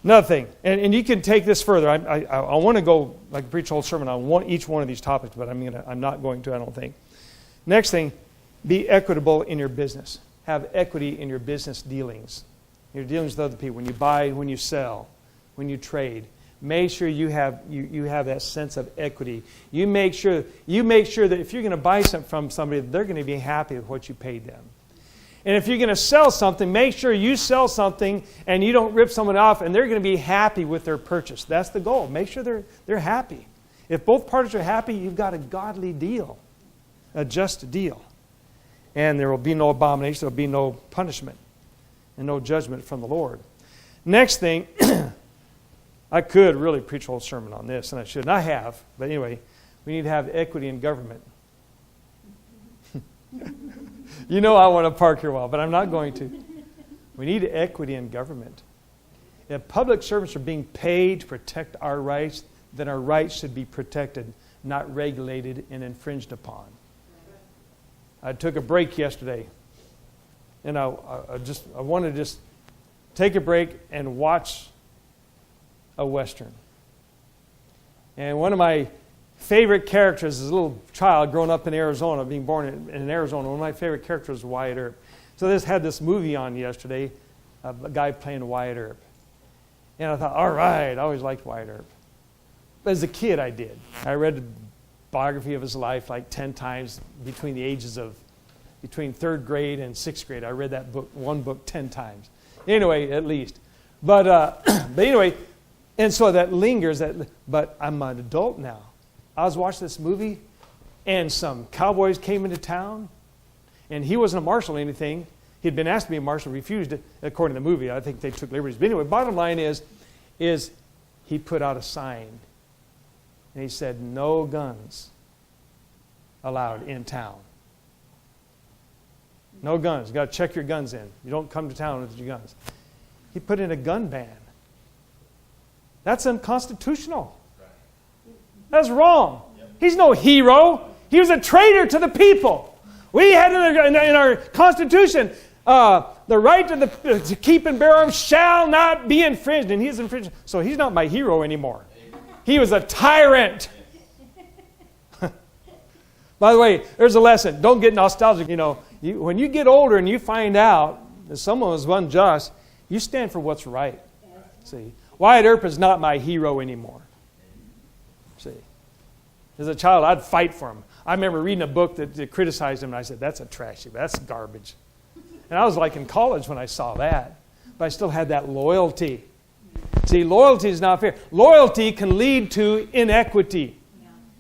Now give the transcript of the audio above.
Another thing, and you can take this further. I want to go, like, preach a whole sermon on each one of these topics, but I'm not going to, I don't think. Next thing, be equitable in your business. Have equity in your business dealings. Your dealings with other people. When you buy, when you sell, when you trade. Make sure you have that sense of equity. You make sure that if you're going to buy something from somebody, they're going to be happy with what you paid them. And if you're going to sell something, make sure you sell something and you don't rip someone off, and they're going to be happy with their purchase. That's the goal. Make sure they're happy. If both parties are happy, you've got a godly deal, a just deal. And there will be no abomination, there will be no punishment, and no judgment from the Lord. Next thing, I could really preach a whole sermon on this, and I should, and I have. But anyway, we need to have equity in government. You know I want to park here a while, but I'm not going to. We need equity in government. If public servants are being paid to protect our rights, then our rights should be protected, not regulated and infringed upon. I took a break yesterday, and I wanted to just take a break and watch a Western. And one of my favorite characters as a little child growing up in Arizona, being born in Arizona, one of my favorite characters was Wyatt Earp. So this had this movie on yesterday, a guy playing Wyatt Earp. And I thought, all right, I always liked Wyatt Earp. But as a kid, I did. I read the biography of his life like 10 times between the ages of, between 3rd grade and 6th grade. I read that book, one book 10 times. Anyway, at least. But anyway, and so that lingers. But I'm an adult now. I was watching this movie, and some cowboys came into town, and he wasn't a marshal or anything. He'd been asked to be a marshal, refused it, according to the movie. I think they took liberties. But anyway, bottom line is he put out a sign, and he said, no guns allowed in town. No guns. You've got to check your guns in. You don't come to town with your guns. He put in a gun ban. That's unconstitutional. That's wrong. He's no hero. He was a traitor to the people. We had in our Constitution, the right to keep and bear arms shall not be infringed. And he's infringed. So he's not my hero anymore. He was a tyrant. By the way, there's a lesson. Don't get nostalgic. When you get older and you find out that someone was unjust, you stand for what's right. See, Wyatt Earp is not my hero anymore. See, as a child, I'd fight for him. I remember reading a book that criticized him, and I said, that's a trashy, that's garbage. And I was like in college when I saw that. But I still had that loyalty. See, loyalty is not fair. Loyalty can lead to inequity.